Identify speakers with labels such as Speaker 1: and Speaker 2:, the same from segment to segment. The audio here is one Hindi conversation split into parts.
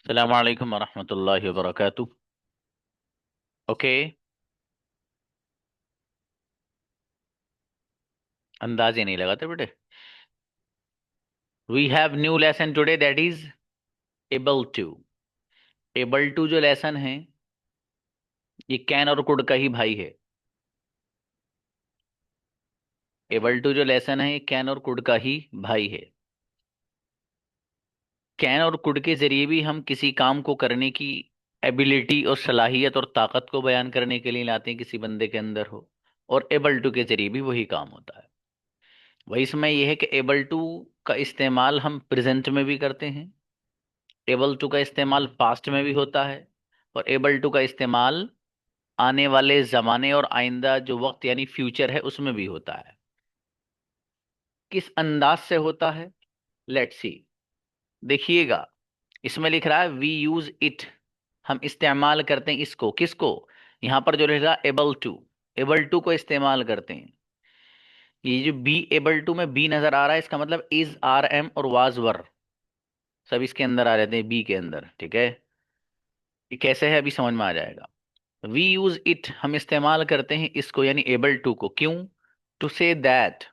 Speaker 1: अस्सलाम वालेकुम वरहमतुल्लाहि वबरकातुह। ओके, अंदाज ही नहीं लगाते बेटे। We have new lesson today that is able to. Able to जो लेसन है ये कैन और कुड का ही भाई है। एबल टू जो लेसन है ये कैन और कुड का ही भाई है। कैन और कुड के जरिए भी हम किसी काम को करने की एबिलिटी और सलाहियत और ताकत को बयान करने के लिए लाते हैं, किसी बंदे के अंदर हो। और एबल टू के जरिए भी वही काम होता है। वही इसमें यह है कि एबल टू का इस्तेमाल हम प्रेजेंट में भी करते हैं। एबल टू का इस्तेमाल पास्ट में भी होता है। और एबल टू का इस्तेमाल आने वाले जमाने और आइंदा जो वक्त यानी फ्यूचर है उसमें भी होता है। किस अंदाज से होता है, लेट्स सी। देखिएगा, इसमें लिख रहा है वी यूज इट। हम इस्तेमाल करते हैं इसको, किसको? यहां पर जो रहेगा एबल टू। एबल टू को इस्तेमाल करते हैं। ये जो बी एबल टू में बी नजर आ रहा है, इसका मतलब इज, आर, एम और वाज, वर सब इसके अंदर आ जाते हैं, बी के अंदर। ठीक है, ये कैसे है अभी समझ में आ जाएगा। वी यूज इट, हम इस्तेमाल करते हैं इसको यानी एबल टू को। क्यों? टू से दैट,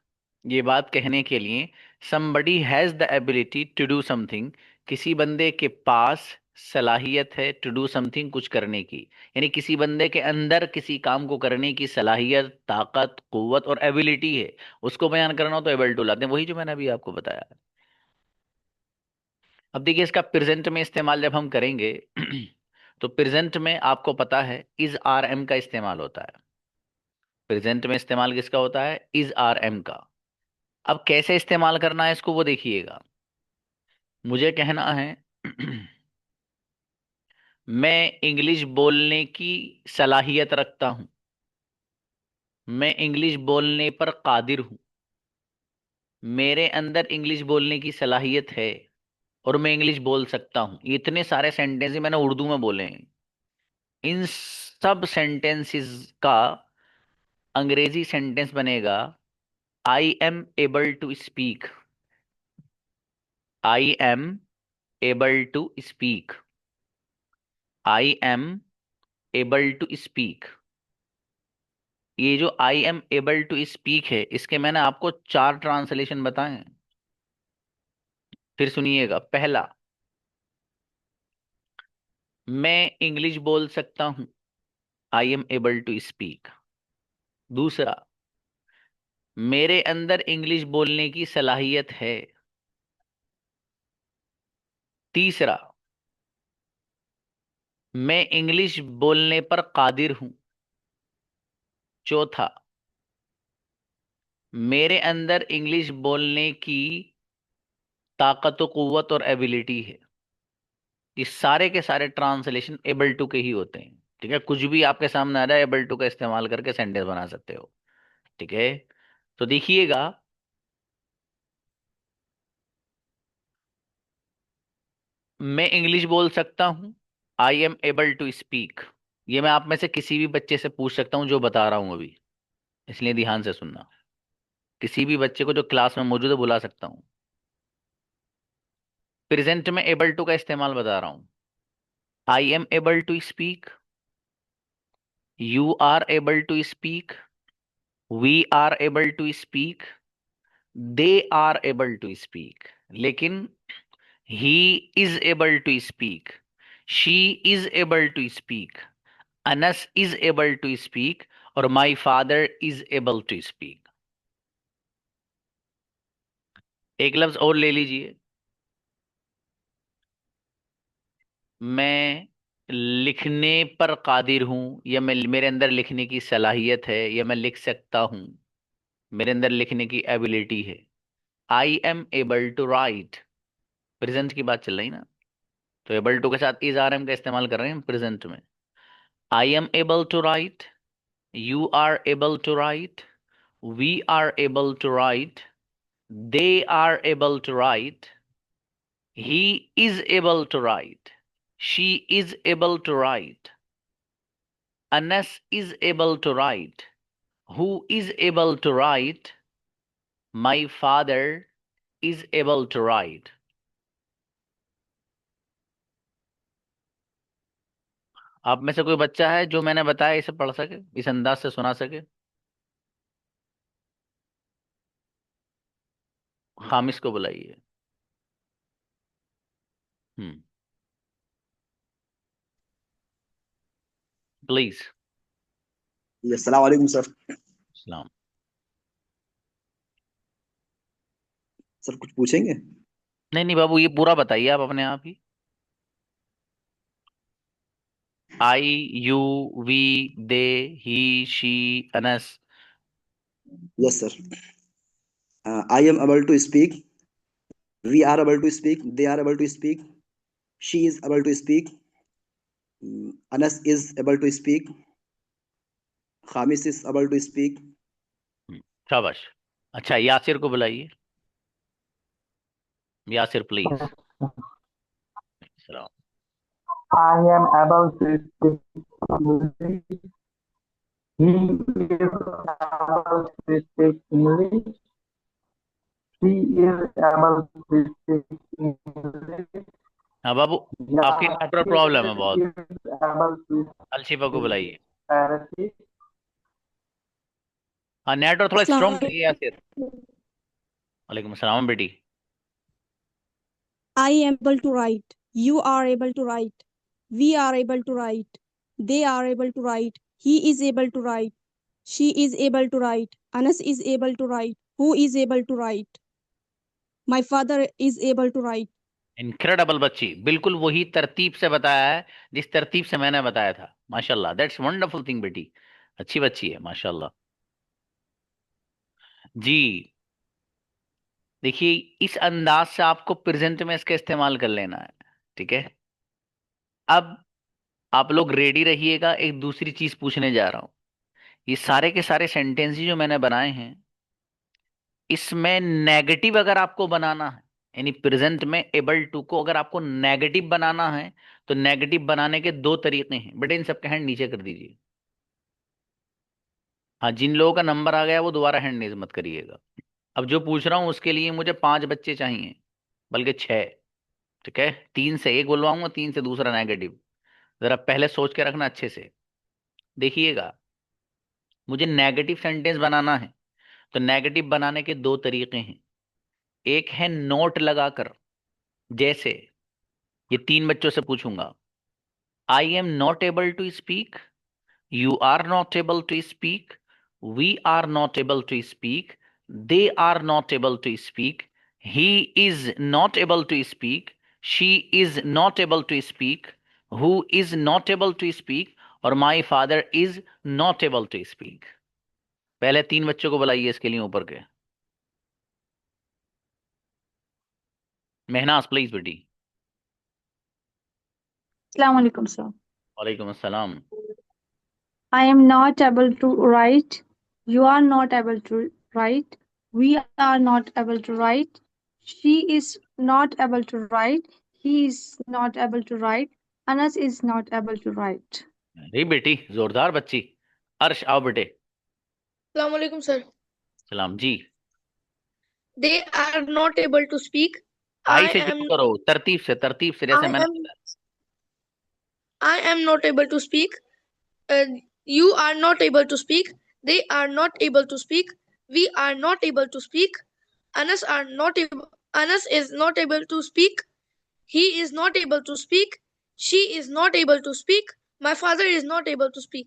Speaker 1: ये बात कहने के लिए। somebody has the ability to do something, किसी बंदे के पास सलाहियत है टू डू समथिंग, कुछ करने की। यानी किसी बंदे के अंदर किसी काम को करने की सलाहियत, ताकत, कुव्वत और एबिलिटी है, उसको बयान करना हो तो एबल टू लाते हैं, वही जो मैंने अभी आपको बताया। अब देखिए, इसका प्रेजेंट में इस्तेमाल जब हम करेंगे तो प्रेजेंट में आपको पता है इज, आर, एम का इस्तेमाल होता है। प्रेजेंट में इस्तेमाल किसका होता है? इज, आर, एम का। अब कैसे इस्तेमाल करना है इसको वो देखिएगा। मुझे कहना है मैं इंग्लिश बोलने की सलाहियत रखता हूं। मैं इंग्लिश बोलने पर कादिर हूं। मेरे अंदर इंग्लिश बोलने की सलाहियत है और मैं इंग्लिश बोल सकता हूं। इतने सारे सेंटेंस ही मैंने उर्दू में बोले हैं। इन सब सेंटेंसेस का अंग्रेजी सेंटेंस बनेगा I am able to speak. I am able to speak. I am able to speak. ये जो I am able to speak है, इसके मैंने आपको चार ट्रांसलेशन बताए हैं। फिर सुनिएगा। पहला, मैं इंग्लिश बोल सकता हूं, I am able to speak. दूसरा, मेरे अंदर इंग्लिश बोलने की सलाहियत है। तीसरा, मैं इंग्लिश बोलने पर कादिर हूं। चौथा, मेरे अंदर इंग्लिश बोलने की ताकत व कुव्वत और एबिलिटी है। ये सारे के सारे ट्रांसलेशन एबल टू के ही होते हैं। ठीक है, कुछ भी आपके सामने आ जाए एबल टू का इस्तेमाल करके सेंटेंस बना सकते हो। ठीक है, तो देखिएगा। मैं इंग्लिश बोल सकता हूं, I am able to speak. ये मैं आप में से किसी भी बच्चे से पूछ सकता हूं जो बता रहा हूं अभी, इसलिए ध्यान से सुनना। किसी भी बच्चे को जो क्लास में मौजूद है बुला सकता हूं। प्रेजेंट में एबल टू का इस्तेमाल बता रहा हूं। I am able to speak, you are able to speak, we are able to speak, they are able to speak. लेकिन he is able to speak, she is able to speak, Anas is able to speak और my father is able to speak. एक लफ्ज और ले लीजिए। मैं लिखने पर कादिर हूं, या मैं, मेरे अंदर लिखने की सलाहियत है, या मैं लिख सकता हूं, मेरे अंदर लिखने की एबिलिटी है। I am able to write. Present की बात चल रही ना, तो एबल टू के साथ इज, आर, एम का इस्तेमाल कर रहे हैं प्रेजेंट में। I am able to write, you are able to write, we are able to write, they are able to write, he is able to write, she is able to write, Anas is able to write, who is able to write, my father is able to write। आप में से कोई बच्चा है जो मैंने बताया इसे पढ़ सके, इस अंदाज से सुना सके? खामिस को बुलाइए। हम्म। प्लीज।
Speaker 2: जी, अस्सलाम वालेकुम सर।
Speaker 1: सलाम।
Speaker 2: सर कुछ पूछेंगे?
Speaker 1: नहीं नहीं बाबू, ये पूरा बताइए आप अपने आप ही। I, you, we, they, he, she, Anas.
Speaker 2: Yes sir. I am able to speak, we are able to speak, they are able to speak, she is able to speak, Anas is able to speak, Khamis is able to speak.
Speaker 1: शाबाश। अच्छा, यासिर को बुलाइए। यासिर प्लीज। सलाम।
Speaker 3: I am able to speak English. He is able to speak English. She is able to speak English.
Speaker 1: हाँ बाबू, आपकी नेटवर्क
Speaker 3: Yasir
Speaker 1: प्रॉब्लम है बहुत।
Speaker 3: is able to
Speaker 1: अलशिफा को
Speaker 3: speak
Speaker 1: बुलाइए।
Speaker 3: Arabic.
Speaker 1: हाँ, नेटवर्क थोड़ा
Speaker 4: अस्सलाम
Speaker 1: स्ट्रॉन्ग करिए यासिर।
Speaker 4: वालेकुम।
Speaker 1: वालेकुम सलाम बेटी।
Speaker 4: I am able to write. You are able to write. We are able to write. They are able to write. He is able to write. She is able to write. Anas is able to write. Who is able to write? My father is able to write.
Speaker 1: Incredible बच्ची, बिल्कुल वही तरतीब से बताया है जिस तरतीब से मैंने बताया था। माशाल्लाह, दैट्स वंडरफुल थिंग बेटी। अच्छी बच्ची है माशाल्लाह। जी। देखिए, इस अंदाज से आपको प्रेजेंट में इसका इस्तेमाल कर लेना है। ठीक है। अब आप लोग रेडी रहिएगा, एक दूसरी चीज पूछने जा रहा हूं। ये सारे के सारे सेंटेंस जो मैंने बनाए हैं, इसमें नेगेटिव अगर आपको बनाना है, यानी प्रेजेंट में एबल टू को अगर आपको नेगेटिव बनाना है, तो नेगेटिव बनाने के दो तरीके हैं बेटे। इन सबके हैंड नीचे कर दीजिए। हाँ, जिन लोगों का नंबर आ गया वो दोबारा हैंड रेज मत करिएगा। अब जो पूछ रहा हूँ उसके लिए मुझे 5 बच्चे चाहिए, बल्कि 6। ठीक है, 3 से एक बुलवाऊंगा, 3 से दूसरा नेगेटिव। जरा पहले सोच के रखना अच्छे से। देखिएगा, मुझे नेगेटिव सेंटेंस बनाना है, तो नेगेटिव बनाने के दो तरीके हैं। एक है नोट लगाकर, जैसे ये 3 बच्चों से पूछूंगा, I am not able to speak, you are not able to speak, we are not able to speak, they are not able to speak, he is not able to speak, she is not able to speak, who is not able to speak, और my father is not able to speak. पहले 3 बच्चों को बुलाइए इसके लिए ऊपर के। मेहनाज प्लीज बेटी।
Speaker 5: Assalamu alaikum, sir.
Speaker 1: वालेकुम अस्सलाम।
Speaker 5: I am not able to write. You are not able to write. We are not able to write. She is not able to write. He is not able to write. Anas is not able to write.
Speaker 1: अरे बेटी, जोरदार बच्ची। अर्श आओ बेटे।
Speaker 6: Assalamualaikum, sir.
Speaker 1: सलाम जी।
Speaker 6: They are not able to speak.
Speaker 1: I
Speaker 6: I
Speaker 1: से
Speaker 6: am
Speaker 1: शुरू करो, तरतीब से जैसे
Speaker 6: I
Speaker 1: मैंने
Speaker 6: am
Speaker 1: बताया।
Speaker 6: I am not able to speak. Uh, you are not able to speak. They are not able to speak. We are not able to speak. Anas is not able to speak. He is not able to speak. She is not able to speak. My father is not able to speak.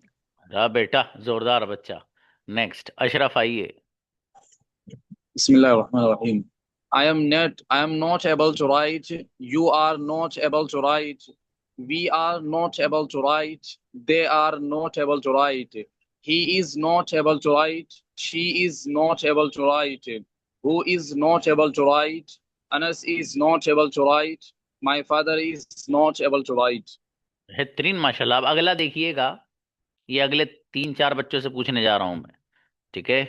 Speaker 1: हाँ बेटा, जोरदार बच्चा। नेक्स्ट अशरफ आइए।
Speaker 7: Bismillahirrahmanirrahim. I am not able to write. You are not able to write. We are not able to write. They are not able to write. He is not able to write. She is not able to write. Who is not able to write? Anas is not able to write. My father is not able to write.
Speaker 1: बेहतरीन माशाल्लाह। अब अगला देखिएगा, ये अगले 3-4 बच्चों से पूछने जा रहा हूं मैं। ठीक है।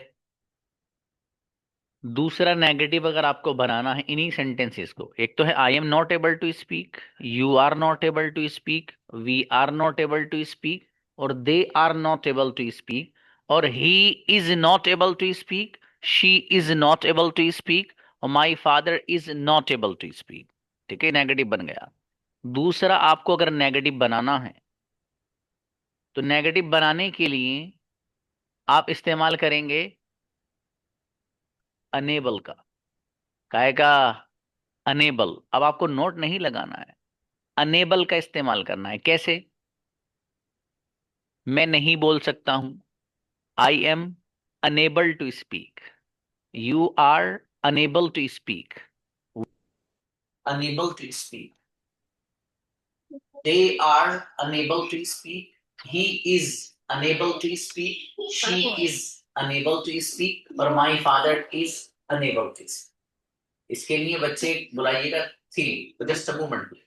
Speaker 1: दूसरा नेगेटिव अगर आपको बनाना है इन्हीं सेंटेंसेस को, एक तो है I am not able to speak, you are not able to speak, we are not able to speak, और they are not able to speak, और he is not able to speak, she is not able to speak, और my father is not able to speak. ठीक है, नेगेटिव बन गया। दूसरा आपको अगर नेगेटिव बनाना है, तो नेगेटिव बनाने के लिए आप इस्तेमाल करेंगे अनेबल का। काय का? अनेबल। अब आपको नोट नहीं लगाना है, अनेबल का इस्तेमाल करना है। कैसे? मैं नहीं बोल सकता हूं, I am unable to speak. You are unable to speak, unable to speak. They are unable to speak. He is unable to speak. She is unable to speak. और my father is unable to speak. इसके लिए बच्चे बुलाइएगा थ्री। तो just a moment.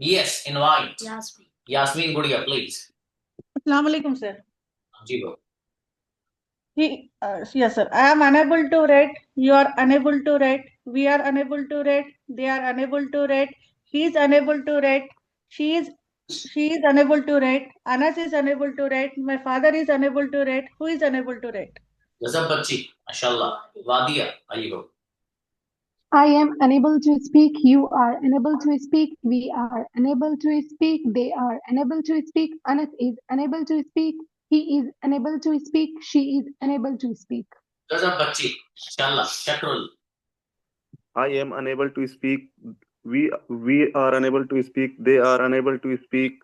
Speaker 1: Yes, invite. Yasmin Gudia, please.
Speaker 8: Assalamu alaikum, sir.
Speaker 1: जी वो।
Speaker 8: Yes, sir. I am unable to read. You are unable to read. We are unable to read. They are unable to read. He is unable to read. She is unable to read. Anas is unable to read. My father is unable to read. Who is unable to read?
Speaker 1: गजब बच्ची, माशाल्लाह। वादिया, आइए वो।
Speaker 5: I am unable to speak. You are unable to speak. We are unable to speak. They are unable to speak. Anas is unable to speak. He is unable to speak. She is unable to speak.
Speaker 1: गजब बच्ची, माशाल्लाह। शक्रुल।
Speaker 9: I am unable to speak. We are unable to speak. They are unable to speak.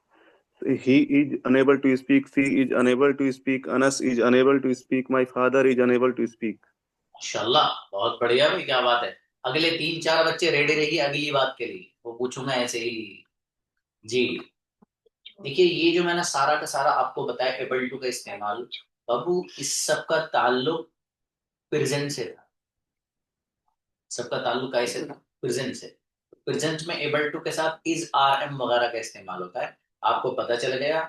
Speaker 9: He is unable to speak. She is unable to speak. Anas is unable to speak. My father is unable to speak.
Speaker 1: माशाल्लाह, बहुत बढ़िया भाई, क्या बात है। अगले 3-4 बच्चे रेडी रहिए अगली बात के लिए, वो पूछूंगा ऐसे ही। जी देखिए, ये जो मैंने सारा का सारा आपको बताया एबल टू का इस्तेमाल, बाबू इस सब का ताल्लुक प्रेजेंट से था। सबका ताल्लुक कैसे था? प्रेजेंट से। प्रेजेंट में एबल टू के साथ इज, आर, एम वगैरह का इस्तेमाल होता है। आपको पता चल गया।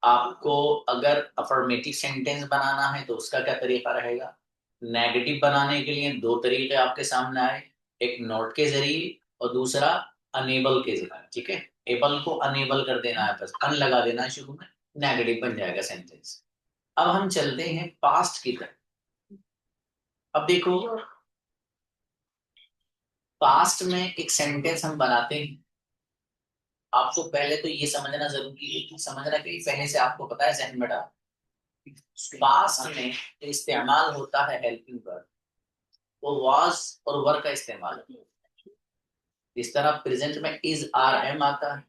Speaker 1: आपको अगर अफर्मेटिव सेंटेंस बनाना है तो उसका क्या तरीका रहेगा। नेगेटिव बनाने के लिए 2 तरीके आपके सामने आए, एक नोट के जरिए और दूसरा अनेबल के जरिए। ठीक है, एबल को अनेबल कर देना है, बस अन लगा देना है शुरू में, नेगेटिव बन जाएगा सेंटेंस। अब हम चलते हैं पास्ट की तरफ। अब देखो, पास्ट में एक सेंटेंस हम बनाते हैं। आपको पहले तो ये समझना जरूरी है कि समझना कि पहले से आपको पता है जहन में डाल। पास्ट में इस्तेमाल होता है हेल्पिंग वर्ब, वो वाज और वर का इस्तेमाल होता है। इस तरह प्रेजेंट में इज, आर, एम आता है,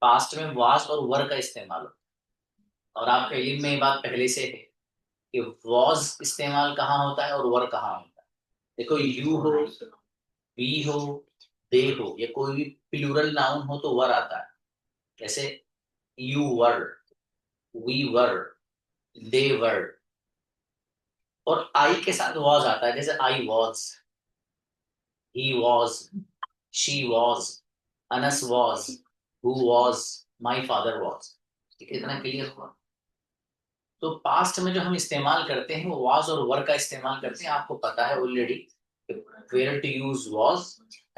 Speaker 1: पास्ट में वाज और वर का इस्तेमाल होता है। और आपके इल्म में ये बात पहले से है कि वाज इस्तेमाल कहाँ होता है और वर कहाँ होता है। देखो, यू हो, वी हो, दे हो, या कोई भी प्लूरल नाउन हो तो वर आता है। जैसे यू वर, वी वर, दे वर। और आई के साथ वॉज आता है, जैसे I was, he was, she was, Anas was, who was, my father was. ठीक है, इतना क्लियर हुआ। तो पास्ट में जो हम इस्तेमाल करते हैं वो वॉज और वर का इस्तेमाल करते हैं। आपको पता है already where to use was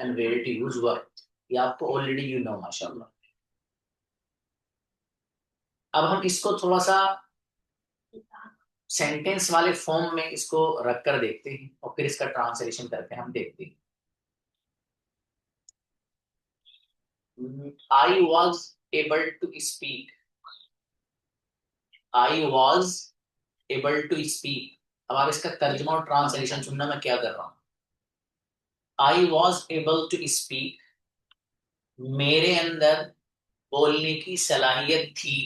Speaker 1: and where to use were, ये आपको ऑलरेडी यू नो माशाल्लाह। अब हम इसको थोड़ा सा सेंटेंस वाले फॉर्म में इसको रख कर देखते हैं और फिर इसका ट्रांसलेशन करके हम देखते हैं। I was able to speak. I was able to speak. अब आप इसका तर्जुमा और ट्रांसलेशन सुनना मैं क्या कर रहा हूं। I was able to speak. मेरे अंदर बोलने की सलाहियत थी।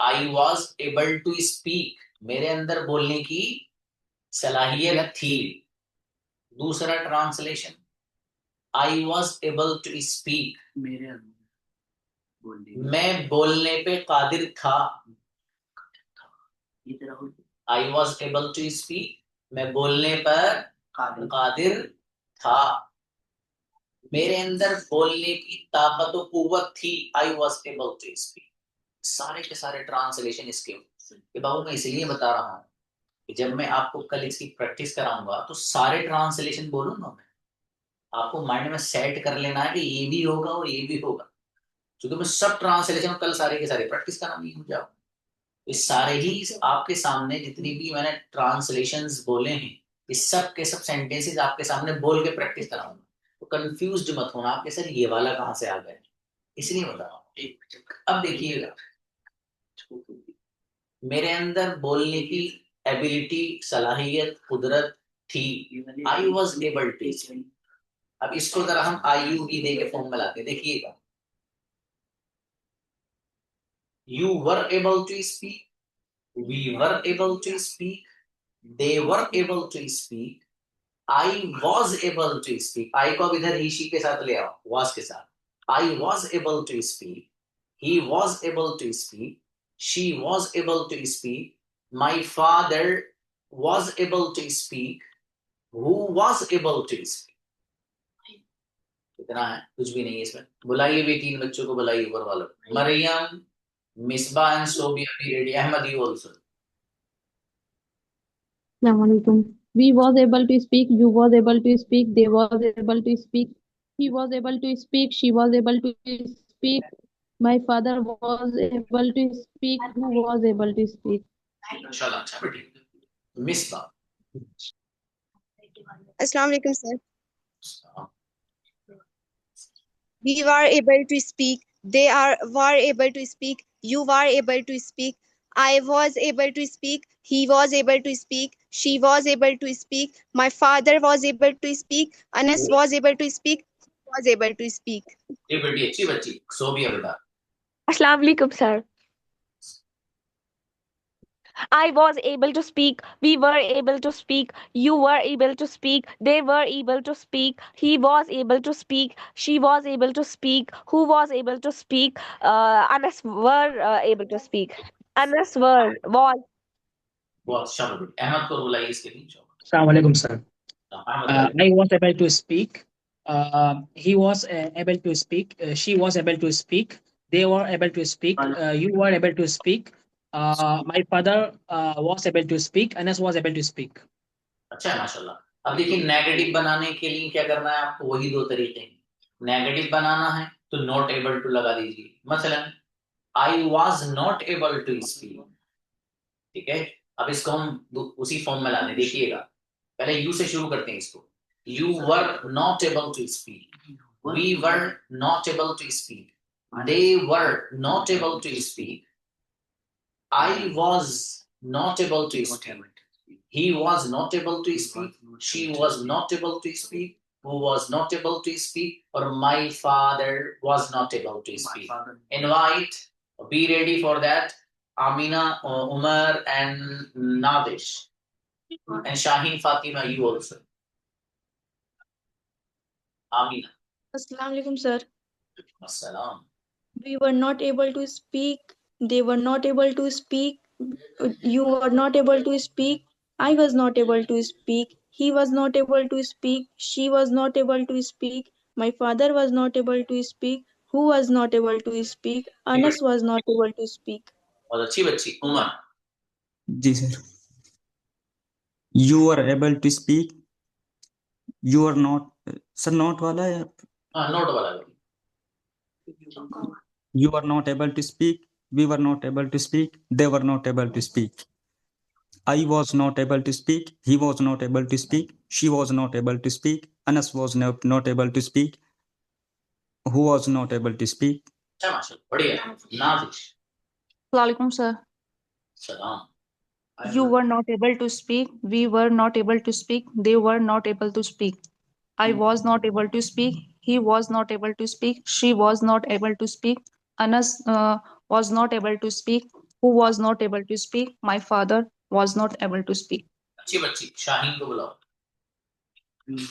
Speaker 1: I was able to speak, मेरे अंदर बोलने की सलाहियत थी। दूसरा translation, I was able to speak, मेरे अंदर मैं बोलने पे कादिर था। I was able to speak, मैं बोलने पर कादिर था। मेरे अंदर बोलने की ताकत और कुव्वत थी। I was able to speak. सारे के सारे ट्रांसलेशन इसके। ये बाबू मैं इसलिए बता रहा हूँ कि जब मैं आपको कल इसकी प्रैक्टिस कराऊंगा तो सारे ट्रांसलेशन बोलूंगा मैं, आपको माइंड में सेट कर लेना है कि ये भी होगा और ये भी होगा। क्योंकि मैं सब ट्रांसलेशन कल सारे के सारे प्रैक्टिस कराऊंगी मुझे। इस सारे ही आपके सामने जितनी भी मैंने ट्रांसलेशंस बोले हैं, इस सब के सब सेंटेंसेस आपके सामने बोल के प्रैक्टिस कराऊंगा। तो कंफ्यूज्ड मत होना आपके सर ये वाला कहाँ से आ गया, इसलिए बता रहा हूँ। अब देखिएगा, मेरे अंदर बोलने की एबिलिटी, सलाहियत, कुदरत थी। I was able to. अब इसको जरा हम आई यू ई दे के फॉर्म में लाते हैं। देखिएगा, you were able to speak, we were able to speak, they were able to speak, I was able to speak, I को अब इधर he she के साथ ले आओ, was के साथ। I was able to speak, he was able to speak, she was able to speak, my father was able to speak, who was able to speak। कितना है? कुछ भी नहीं है इसमें। बुलाइए भी तीन बच्चों को, बुलाइए ऊपर वालों, Mariyam, Misba and Sobia be ready, Ahmed you also.
Speaker 5: Assalamualaikum. We was able to speak, you was able to speak, they was able to speak, he was able to speak, she was able to speak, my father was able to speak, who was able to speak.
Speaker 1: इंशाल्लाह। अच्छा बेटी, Misbah.
Speaker 10: Assalamu alaikum, sir. We were able to speak. They were able to speak. You were able to speak. I was able to speak. He was able to speak. She was able to speak. My father was able to speak. Anas was able to speak. Was able to speak.
Speaker 1: ये बेटी अच्छी बच्ची, सोबिया बेटा।
Speaker 11: Assalamu alaikum, sir. I was able to speak. We were able to speak. You were able to speak. They were able to speak. He was able to speak. She was able to speak. Who was able to speak? Anas were able to speak. Anas was.
Speaker 1: बहुत अच्छा बेटी। अहमद को बुलाइए इसके लिए।
Speaker 12: Assalamu alaikum, sir.
Speaker 1: Ahmad
Speaker 12: I was able to speak. He was able to speak. She was able to speak. They were able to speak. You were able to speak. My father was able to speak. Anas was able to speak.
Speaker 1: अच्छा है माशाल्लाह। अब देखिए, नेगेटिव बनाने के लिए क्या करना है आपको, वही दो तरीके हैं। नेगेटिव बनाना है तो नॉट एबल टू लगा दीजिए। मसलन I was not able to speak, ठीक है। अब इसको हम उसी फॉर्म में लाते हैं। देखिएगा, पहले यू से शुरू करते हैं इसको। You were not able to speak, we were not able to speak, they were not able to speak, I was not able to speak, he was not able to speak, she was not able to speak, who was not able to speak, or my father was not able to speak. Invite, be ready for that, Amina, Umar and Nadish, and Shaheen, Fatima, you also. Amina.
Speaker 13: Assalamu alaikum, sir.
Speaker 1: Assalam.
Speaker 13: We were not able to speak. They were not able to speak. You were not able to speak. I was not able to speak. He was not able to speak. She was not able to speak. My father was not able to speak. Who was not able to speak? Anas was not able to speak.
Speaker 1: बहुत अच्छी बच्ची। उमर।
Speaker 14: जी sir. You were able to speak. You are not, sir not वाला है।
Speaker 1: हाँ, नोट वाला।
Speaker 14: You are not able to speak. We were not able to speak. They were not able to speak. I was not able to speak. He was not able to speak. She was not able to speak. Anas was not able to speak. Who was not able to speak?
Speaker 1: अच्छा माशाल्लाह, बढ़िया। नादिश।
Speaker 15: Assalamualaikum, sir.
Speaker 1: सलाम।
Speaker 15: You were not able to speak. We were not able to speak. They were not able to speak. I was not able to speak. He was not able to speak. She was not able to speak. Anas was not able to speak. Who was not able to speak? My father was not able to speak.
Speaker 1: अच्छी बच्ची शाहीन को बुलाओ please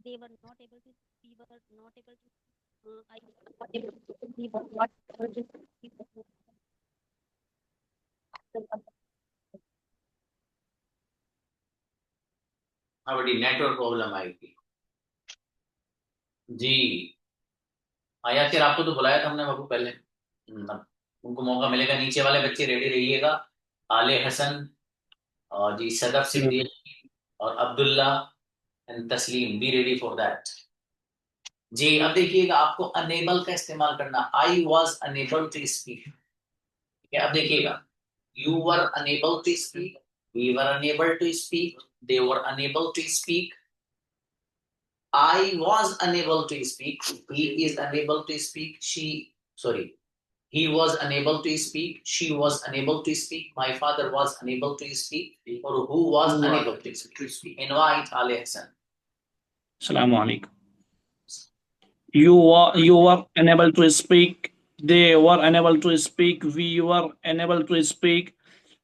Speaker 16: They were not able to, we were not able to, I was not able to, we were not able to,
Speaker 1: हाँ बड़ी नेटवर्क प्रॉब्लम आएगी जी। आया फिर आपको तो बुलाया था हमने बाबू पहले, उनको मौका मिलेगा। नीचे वाले बच्चे रेडी रहिएगा, आले हसन और जी सदफ सिद्दीक और Abdullah and Taslim, be ready for that जी। अब देखिएगा आपको अनेबल का इस्तेमाल करना, I was unable to speak, ठीक है। अब देखिएगा you were unable to speak, we were unable to speak, they were unable to speak, I was unable to speak, he is unable to speak, he was unable to speak, she was unable to speak, my father was unable to speak, or who was unable to speak. Invite Ali Hassan.
Speaker 7: Assalamu alaikum. You were unable to speak. They were unable to speak. We were unable to speak.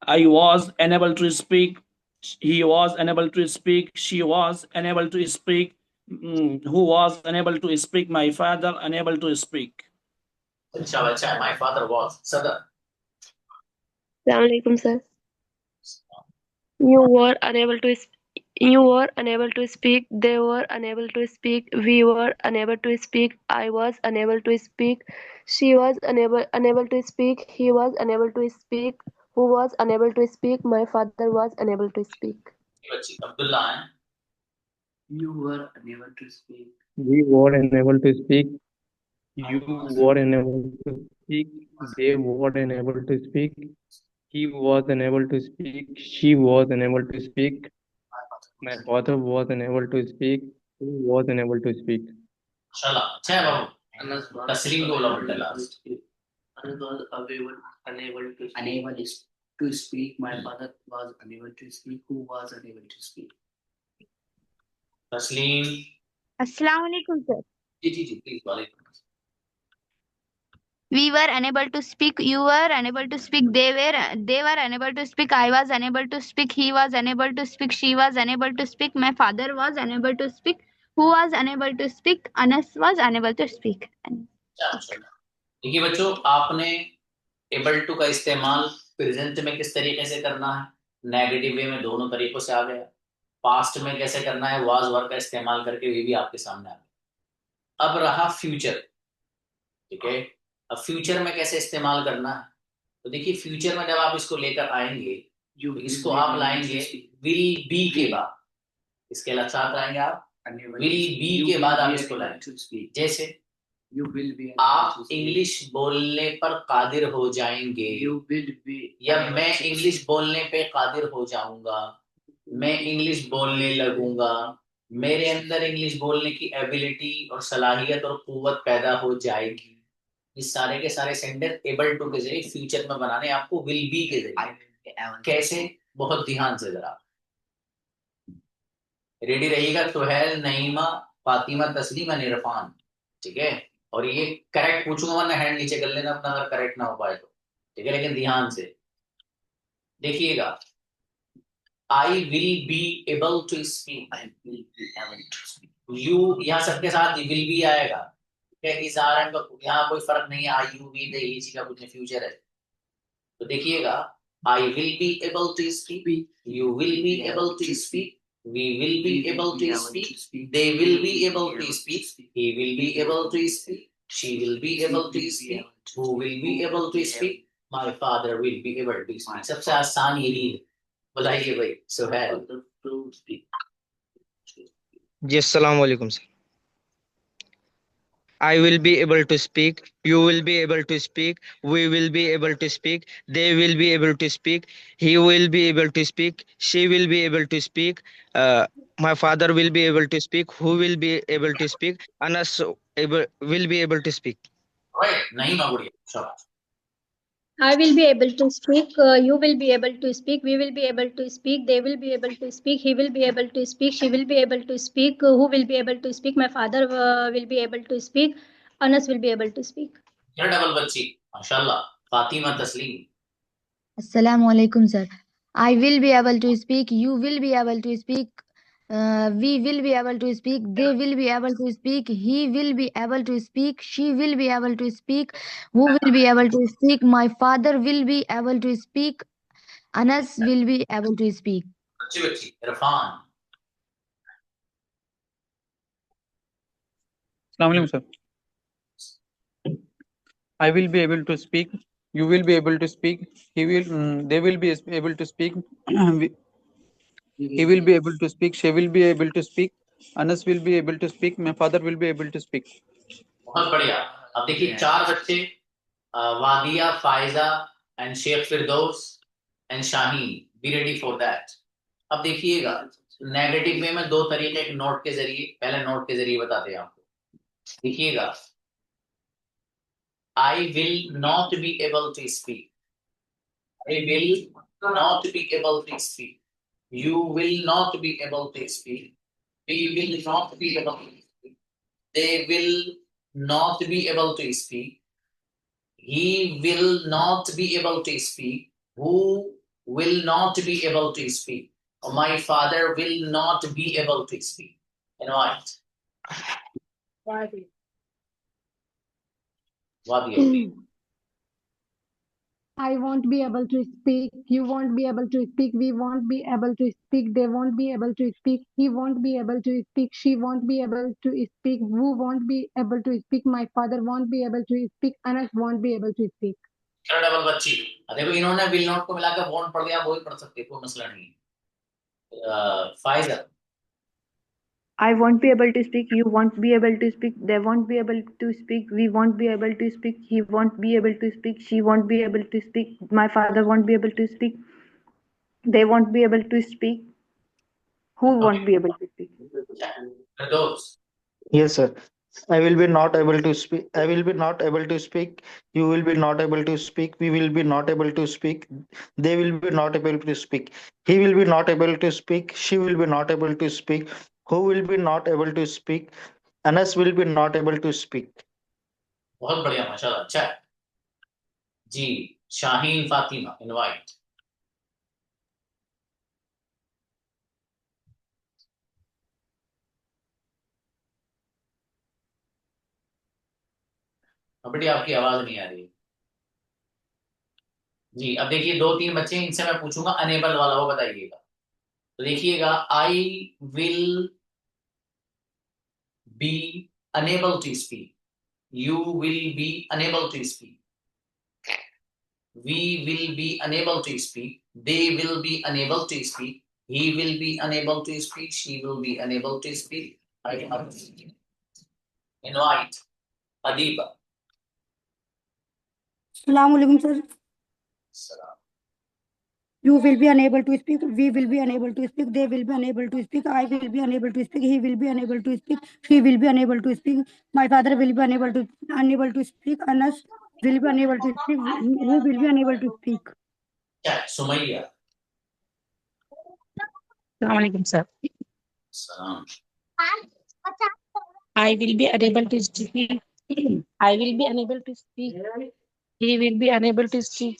Speaker 7: I was unable to speak. He was unable to speak. She was unable to speak. Who was unable to speak? My father unable to speak.
Speaker 1: अच्छा, my father was. Sadar.
Speaker 6: Assalamu alaikum, sir. You were unable to speak. You were unable to speak. They were unable to speak. We were unable to speak. I was unable to speak. She was unable to speak. He was unable to speak. Who was unable to speak? My father was unable to speak.
Speaker 1: Abdullah.
Speaker 17: You were unable to speak.
Speaker 3: We were unable to speak. You were unable to speak. They were unable to speak. He was unable to speak. She was unable to speak. My father was unable to speak. Who was unable to speak?
Speaker 1: चला अच्छा बाबू, तस्लीम को बोला बेटा last.
Speaker 17: Anas was unable to speak. My father was unable to speak. Who was unable to speak?
Speaker 1: तस्लीम।
Speaker 10: Assalamu alaikum, sir.
Speaker 1: जी प्लीज वालेकुम।
Speaker 10: We were unable to speak. You were unable to speak. They were unable to speak. I was unable to speak. He was unable to speak. She was unable to speak. My father was unable to speak. Who was unable to speak? Anas was unable to speak.
Speaker 1: देखिए बच्चों, आपने एबल टू का इस्तेमाल प्रेजेंट में किस तरीके से करना है, नेगेटिव वे में दोनों तरीकों से आ गया। पास्ट में कैसे करना है, वाज वर का इस्तेमाल करके, वे भी आपके सामने आ गया। अब रहा फ्यूचर, ठीक है। अब फ्यूचर में कैसे इस्तेमाल करना है, तो देखिए फ्यूचर में जब आप इसको लेकर आएंगे, तो इसको आप लाएंगे विल बी के बाद, इसके साथ लाएंगे आप विल बी के बाद आप इसको लाएंगे। जैसे आप इंग्लिश बोलने पर कादिर हो जाएंगे, या मैं इंग्लिश बोलने पे कादिर हो जाऊंगा, मैं इंग्लिश बोलने लगूंगा, मेरे अंदर इंग्लिश बोलने की एबिलिटी और सलाहियत और कुव्वत पैदा हो जाएगी। इस सारे के सारे सेंटेंस एबल टू के जरिए फ्यूचर में बनाने, आपको विल बी के जरिए। कैसे, बहुत ध्यान से जरा रेडी रहिएगा। सुहैल, नईमा, फातिमा, तस्लीमा, निरफान, ठीक है। और ये करेक्ट पूछूंगा वरना हैंड नीचे कर लेना अपना, अगर करेक्ट ना हो पाए तो, ठीक है। लेकिन ध्यान से देखिएगा, I will be able to speak, you यहाँ सबके साथ विल बी आएगा, ठीक है। इस आर का यहाँ कोई फर्क नहीं है, आई यू बी दे इसी का कुछ फ्यूचर है। तो देखिएगा, I will be able to speak, you will be able to speak, we will be able to speak, they will be able to speak, he will be able to speak, she will be able to speak, who will be able to speak, my father will be able to speak। सबसे आसान यही है, बताइए भाई सुहैल।
Speaker 18: जी अस्सलाम वालेकुम sir. I will be able to speak. You will be able to speak. We will be able to speak. They will be able to speak. He will be able to speak. She will be able to speak. My father will be able to speak. Who will be able to speak? Anas will be able to speak.
Speaker 1: Right, नहीं मांगोड़िए, शाबाश।
Speaker 19: I will be able to speak. You will be able to speak. We will be able to speak. They will be able to speak. He will be able to speak. She will be able to speak. Who will be able to speak? My father will be able to speak. Anas will be able to speak.
Speaker 1: Double बच्ची माशाल्लाह फातिमा तस्लीम
Speaker 20: Assalamu alaikum, sir. I will be able to speak. You will be able to speak. We will be able to speak. They will be able to speak. He will be able to speak. She will be able to speak. Who will be able to speak? My father will be able to speak. Anas will be able to speak.
Speaker 1: अच्छी बच्ची Irfan
Speaker 21: Assalamu alaikum, sir. I will be able to speak. You will be able to speak. He will. They will be able to speak. He will be able to speak. She will be able to speak. Anas will be able to speak. My father will be able to speak.
Speaker 1: बहुत बढ़िया। अब देखिए चार बच्चे Wadiya Faiza and Sheikh Firdaus and Shaheen be ready for that. अब देखिएगा नेगेटिव वे में दो तरीके एक नोट के जरिए पहले नोट के जरिए बताते हैं आपको। देखिएगा I will not be able to speak. I will not be able to speak. You will not be able to speak. We will not be able to speak. They will not be able to speak. He will not be able to speak. Who will not be able to speak. My father will not be able to speak. Invite.
Speaker 22: I won't be able to speak. You won't be able to speak. We won't be able to speak. They won't be able to speak. He won't be able to speak. She won't be able to speak. Who won't be able to speak. My father won't be able to speak. Anas won't be able to speak.
Speaker 1: Double बच्ची देखो इन्होंने विल नॉट को मिलाकर वॉन्ट पढ़ दिया वो ही पढ़ सकते कोई मसला नहीं। Faiza
Speaker 15: I won't be able to speak. You won't be able to speak. They won't be able to speak. We won't be able to speak. He won't be able to speak. She won't be able to speak. My father won't be able to speak. They won't be able to speak. Who won't be able to speak?
Speaker 18: Yes, sir. I will be not able to speak. I will be not able to speak. You will be not able to speak. We will be not able to speak. They will be not able to speak. He will be not able to speak. She will be not able to speak. Who will be not able to speak? Anas will be not able to speak.
Speaker 1: बहुत बढ़िया माशाल्लाह। अच्छा जी शाहीन फातिमा इनवाइट। बेटी आपकी आवाज नहीं आ रही जी। अब देखिए दो तीन बच्चे इनसे मैं पूछूंगा अनेबल वाला वो बताइएगा। तो देखिएगा I will be unable to speak. You will be unable to speak. We will be unable to speak. They will be unable to speak. He will be unable to speak. She will be unable to speak. Invite Adiba.
Speaker 22: Assalamu alaikum, sir. You will be unable to speak. We will be unable to speak. They will be unable to speak. I will be unable to speak. He will be unable to speak. She will be unable to speak. My father will be unable to speak. Anas will be unable to speak. Who will be unable to speak.
Speaker 1: Sumaiya.
Speaker 23: Assalamu alaikum, sir.
Speaker 1: सलाम।
Speaker 23: I will be unable to speak. I will be unable to speak. He will be unable to speak.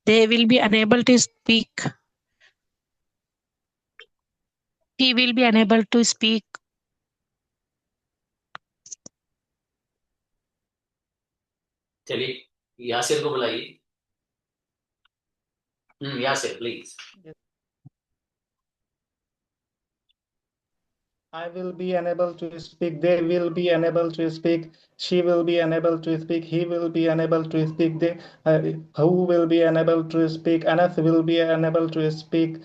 Speaker 23: They will be unable to speak. He will be unable to speak.
Speaker 1: चलिए यासिर को बुलाइए। Yasir please.
Speaker 24: I will be unable to speak. They will be unable to speak. She will be unable to speak. He will be unable to speak. Who will be unable to speak? Anas will be unable to speak.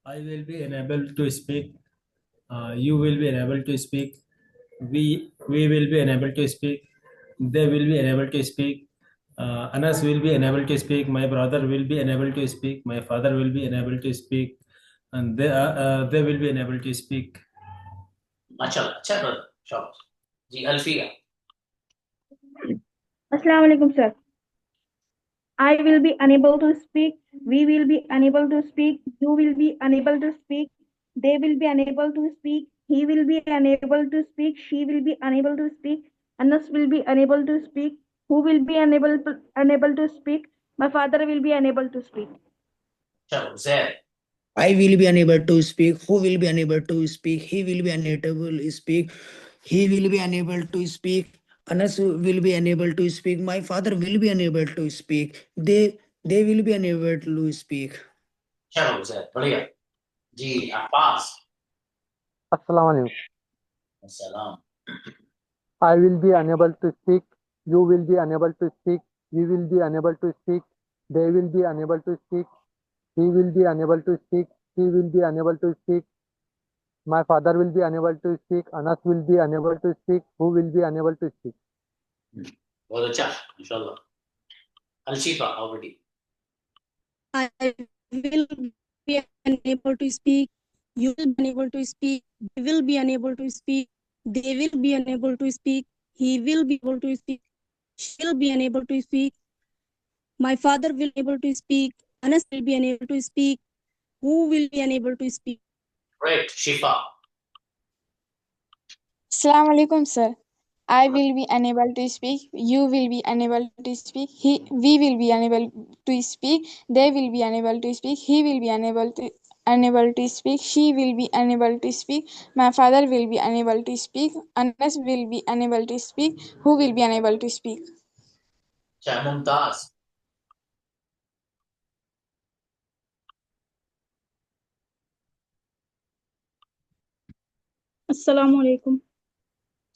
Speaker 25: I will be unable to speak. You will be unable to speak. We will be unable to speak. They will be unable to speak. Anas will be unable to speak. My brother will be unable to speak. My father will be unable to speak. And they will be unable to speak.
Speaker 1: माशाल्लाह, अच्छा ब्रदर, शाबाश जी। Alfiya.
Speaker 13: Assalamu alaikum, sir. I will be unable to speak. We will be unable to speak. You will be unable to speak. They will be unable to speak. He will be unable to speak. She will be unable to speak. Anas will be unable to speak. Who will be unable to speak? My father will be unable to speak.
Speaker 1: चलो ज़ैद।
Speaker 2: I will be unable to speak. Who will be unable to speak? He will be unable to speak. He will be unable to speak. Anas will be unable to speak. My father will be unable to speak. They will be unable to speak.
Speaker 1: चलो ज़ैद, बढ़िया जी। अब्बास।
Speaker 21: Assalamu alaikum.
Speaker 1: अस्सलाम।
Speaker 21: I will be unable to speak. You will be unable to speak. We will be unable to speak. They will be unable to speak. He will be unable to speak. He will be unable to speak. My father will be unable to speak. Anas will be unable to speak. Who will be unable to speak?
Speaker 1: बहुत अच्छा, माशाल्लाह। अलशीफा, already.
Speaker 4: I will be unable to speak. You will be unable to speak. They will be unable to speak. They will be unable to speak. He will be able to speak. She will be unable to speak. My father will be able to speak. Anas will be unable to speak. Who will be unable to speak?
Speaker 1: Great, Shifa.
Speaker 5: Assalamu alaikum, sir. I will be unable to speak. You will be unable to speak. We will be unable to speak. They will be unable to speak. He will be unable to speak. She will be unable to speak. My father will be unable to speak. Anas will be unable to speak. Who will be unable to speak?
Speaker 1: अच्छा, मुमताज।
Speaker 13: Assalamu alaikum.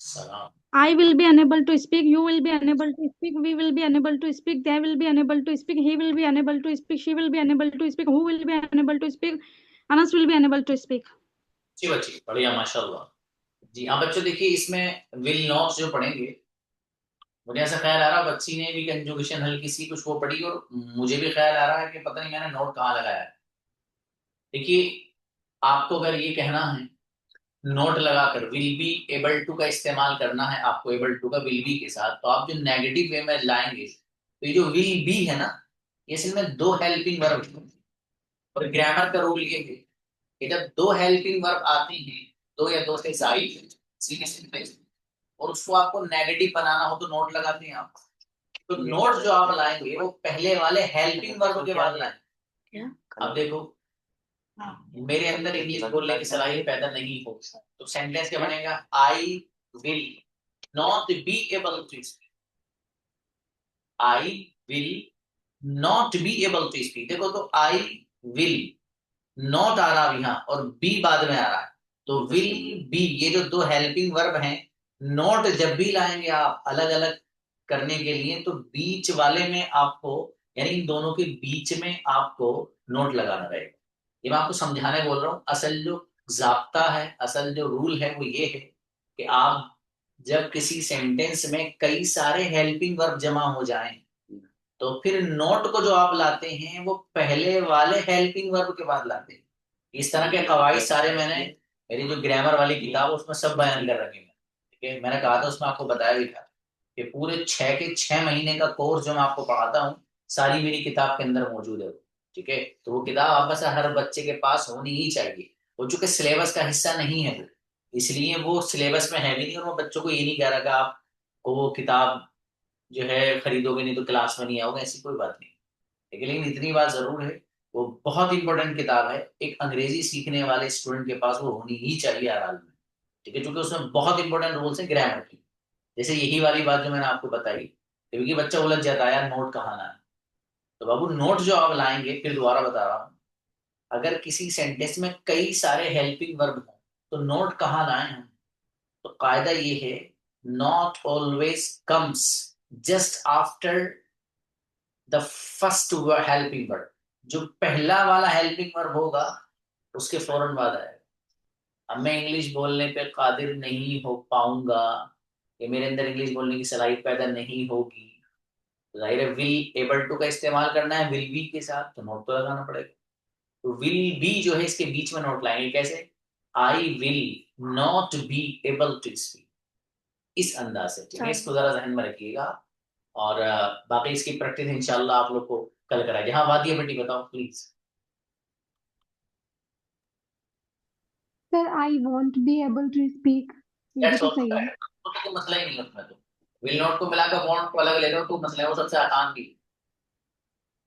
Speaker 1: सलाम।
Speaker 13: I will be unable to speak. You will be unable to speak. We will be unable to speak. They will be unable to speak. He will be unable to speak. She will be unable to speak. Who will be unable to speak? Anas will be unable to speak.
Speaker 1: जी बच्ची, बढ़िया, माशाल्लाह जी। अब बच्चों देखिए, इसमें विल नॉट जो पढ़ेंगे, मुझे ऐसा ख्याल आ रहा है बच्ची ने भी कंजुगेशन हल्की सी कुछ वो पढ़ी, और मुझे भी ख्याल आ रहा है कि पता नहीं मैंने नोट कहाँ लगाया है। देखिए, आपको अगर ये कहना है नोट लगाकर विल बी एबल टू का इस्तेमाल करना है आपको, एबल टू का विल बी के साथ, तो आप जो नेगेटिव वे में लाएंगे, तो ये जो विल बी है ना, ये सिर्फ में दो हेल्पिंग वर्ब, और ग्रामर का रूल ये है कि जब दो हेल्पिंग वर्ब आती हैं, दो या दो से ज्यादा, और उसको आपको नेगेटिव बनाना हो तो नोट लगाते हैं आप। तो नोट जो आप लाएंगे वो पहले वाले हेल्पिंग वर्ब के बाद लाएंगे। अब देखो, मेरे अंदर इंग्लिश बोलने की सलाहियत पैदा नहीं हो, तो सेंटेंस क्या बनेगा? I will not be able to speak. I will not be able to speak. देखो, तो आई विल नॉट आ रहा यहाँ और बी बाद में आ रहा है, तो विल बी, ये जो दो हेल्पिंग वर्ब हैं, नॉट जब भी लाएंगे आप अलग अलग करने के लिए, तो बीच वाले में आपको, यानी इन दोनों के बीच में आपको नोट लगाना रहेगा। ये मैं आपको समझाने बोल रहा हूँ। असल जो ज़ाब्ता है, असल जो रूल है वो ये है कि आप जब किसी सेंटेंस में कई सारे हेल्पिंग वर्ब जमा हो जाएं, तो फिर नोट को जो आप लाते हैं वो पहले वाले हेल्पिंग वर्ब के बाद लाते हैं। इस तरह के कवायद सारे मैंने मेरी जो ग्रामर वाली किताब उसमें सब बयान कर रखे हैं। ठीक है, मैंने कहा था उसमें, आपको बताया भी था कि पूरे 6 के 6 महीने का कोर्स जो मैं आपको पढ़ाता हूँ, सारी मेरी किताब के अंदर मौजूद है। ठीक है, तो वो किताब आप बस हर बच्चे के पास होनी ही चाहिए। वो चूंकि सिलेबस का हिस्सा नहीं है, इसलिए वो सिलेबस में है भी नहीं, और वो बच्चों को ये नहीं कह रहा कि आपको वो किताब जो है खरीदोगे नहीं तो क्लास में नहीं आओगे, ऐसी कोई बात नहीं। ठीक है, लेकिन इतनी बात जरूर है, वो बहुत इंपॉर्टेंट किताब है। एक अंग्रेजी सीखने वाले स्टूडेंट के पास वो होनी ही चाहिए हर हाल में। ठीक है, क्योंकि उसमें बहुत इंपॉर्टेंट रूल्स है ग्रामर की। जैसे यही वाली बात जो मैंने आपको बताई, क्योंकि बच्चा उलझ जाता है यार नोट कहाँ लाए, तो बाबू नोट जो आप लाएंगे, फिर दोबारा बता रहा हूँ, अगर किसी सेंटेंस में कई सारे हेल्पिंग वर्ब हो तो नोट कहाँ लाए हम, तो कायदा ये है, not always comes just after the first helping verb. जो पहला वाला हेल्पिंग वर्ब होगा उसके फौरन बाद आएगा। अब मैं इंग्लिश बोलने पे कादिर नहीं हो पाऊंगा, या मेरे अंदर इंग्लिश बोलने की सलाहियत पैदा नहीं होगी, जाहिर है विल एबल टू का इस्तेमाल करना है विल बी के साथ, तो नोट तो लगाना पड़ेगा। तो विल बी जो है इसके बीच में नोट लाएंगे। कैसे? I will not be able to speak, इस अंदाज से। ठीक है, इसको जरा ध्यान में रखिएगा। और बाकी इसकी प्रैक्टिस इंशाल्लाह आप लोग को कल कराएंगे। हाँ वादिया बेटी बताओ please.
Speaker 8: Sir I won't be able to speak, ये भी तो सही है।
Speaker 1: तो मसला ही नहीं है उसमें। तो विल नॉट को मिलाकर वॉन्ट को अलग ले लो तो मसला है, वो सबसे आसान भी।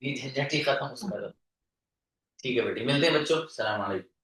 Speaker 1: ये झंझट ही खत्म उसमें। ठीक है बेटी, मिलते हैं बच्चों, सलाम अलैकुम।